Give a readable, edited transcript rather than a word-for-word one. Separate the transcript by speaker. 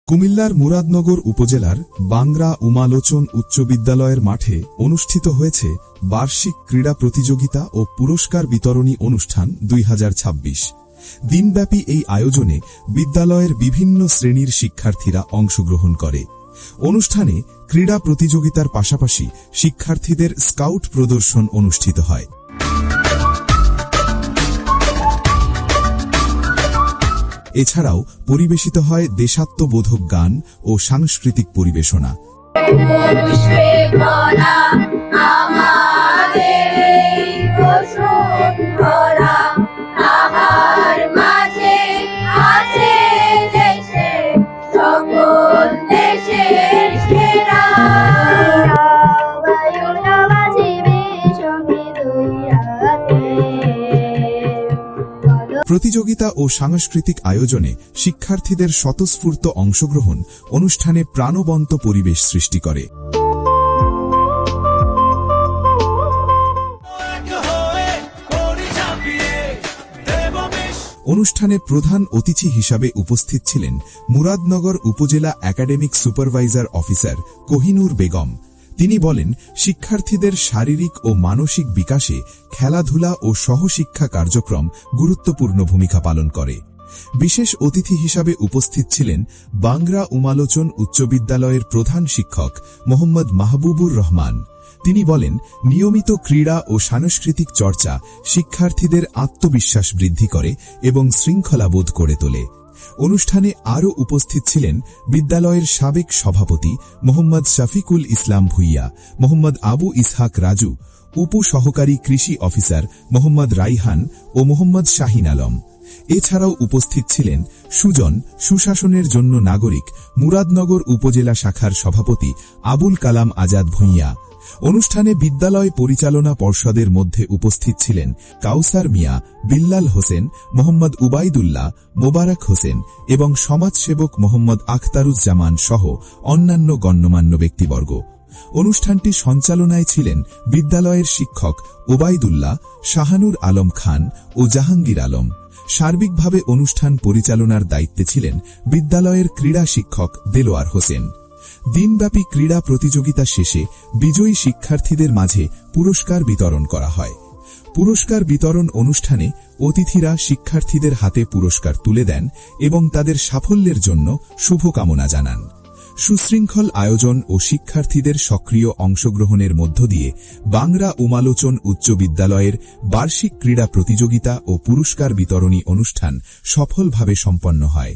Speaker 1: কুমিল্লার মুরাদনগর উপজেলার বাংরা উমালোচন উচ্চ বিদ্যালয়ের মাঠে অনুষ্ঠিত হয়েছে বার্ষিক ক্রীড়া প্রতিযোগিতা ও পুরস্কার বিতরণী অনুষ্ঠান 2026। দিনব্যাপী এই আয়োজনে বিদ্যালয়ের বিভিন্ন শ্রেণীর শিক্ষার্থীরা অংশগ্রহণ করে। অনুষ্ঠানে ক্রীড়া প্রতিযোগিতার পাশাপাশি শিক্ষার্থীদের স্কাউট প্রদর্শন অনুষ্ঠিত হয়। এছাড়াও পরিবেশিত হয় দেশাত্মবোধক গান ও সাংস্কৃতিক পরিবেশনা। প্রতিযোগিতা ও সাংস্কৃতিক আয়োজনে শিক্ষার্থীদের স্বতঃস্ফূর্ত অংশগ্রহণ অনুষ্ঠানে প্রাণবন্ত পরিবেশ সৃষ্টি করে। অনুষ্ঠানে প্রধান অতিথি হিসাবে উপস্থিত ছিলেন মুরাদনগর উপজেলা academic supervisor officer Kohinoor Begum. তিনি বলেন, শিক্ষার্থীদের শারীরিক ও মানসিক বিকাশে খেলাধুলা ও সহশিক্ষা কার্যক্রম গুরুত্বপূর্ণ ভূমিকা পালন করে। বিশেষ অতিথি হিসাবে উপস্থিত ছিলেন বাংরা উমালোচন উচ্চ বিদ্যালয়ের প্রধান শিক্ষক মোহাম্মদ মাহবুবুর রহমান। তিনি বলেন, নিয়মিত ক্রীড়া ও সাংস্কৃতিক চর্চা শিক্ষার্থীদের আত্মবিশ্বাস বৃদ্ধি করে এবং শৃঙ্খলাবোধ করে তোলে। অনুষ্ঠানে আরও উপস্থিত ছিলেন বিদ্যালয়ের সাবেক সভাপতি মোহাম্মদ শফিকুল ইসলাম ভুইয়া, মোহাম্মদ আবু ইসহাক রাজু, উপ সহকারী কৃষি অফিসার মোহাম্মদ রাইহান ও মোহাম্মদ শাহিন আলম। এছাড়াও উপস্থিত ছিলেন সুজন সুশাসনের জন্য নাগরিক মুরাদনগর উপজেলা শাখার সভাপতি আবুল কালাম আজাদ ভুইয়া। অনুষ্ঠানে বিদ্যালয় পরিচালনা পর্ষদের মধ্যে উপস্থিত ছিলেন কাউসার মিয়া, বিল্লাল হোসেন, মোহাম্মদ উবাইদুল্লাহ, মোবারক হোসেন এবং সমাজসেবক মোহাম্মদ আখতারুজ্জামান সহ অন্যান্য গণ্যমান্য ব্যক্তিবর্গ। অনুষ্ঠানটি সঞ্চালনায় ছিলেন বিদ্যালয়ের শিক্ষক ওবাইদুল্লাহ, শাহানুর আলম খান ও জাহাঙ্গীর আলম। সার্বিকভাবে অনুষ্ঠান পরিচালনার দায়িত্বে ছিলেন বিদ্যালয়ের ক্রীড়া শিক্ষক দেলোয়ার হোসেন। দিনব্যাপী ক্রীড়া প্রতিযোগিতা শেষে বিজয়ী শিক্ষার্থীদের মাঝে পুরস্কার বিতরণ করা হয়। পুরস্কার বিতরণ অনুষ্ঠানে অতিথিরা শিক্ষার্থীদের হাতে পুরস্কার তুলে দেন এবং তাদের সাফল্যের জন্য শুভকামনা জানান। সুশৃঙ্খল আয়োজন ও শিক্ষার্থীদের সক্রিয় অংশগ্রহণের মধ্য দিয়ে বাংরা উমালোচন উচ্চ বিদ্যালয়ের বার্ষিক ক্রীড়া প্রতিযোগিতা ও পুরস্কার বিতরণী অনুষ্ঠান সফলভাবে সম্পন্ন হয়।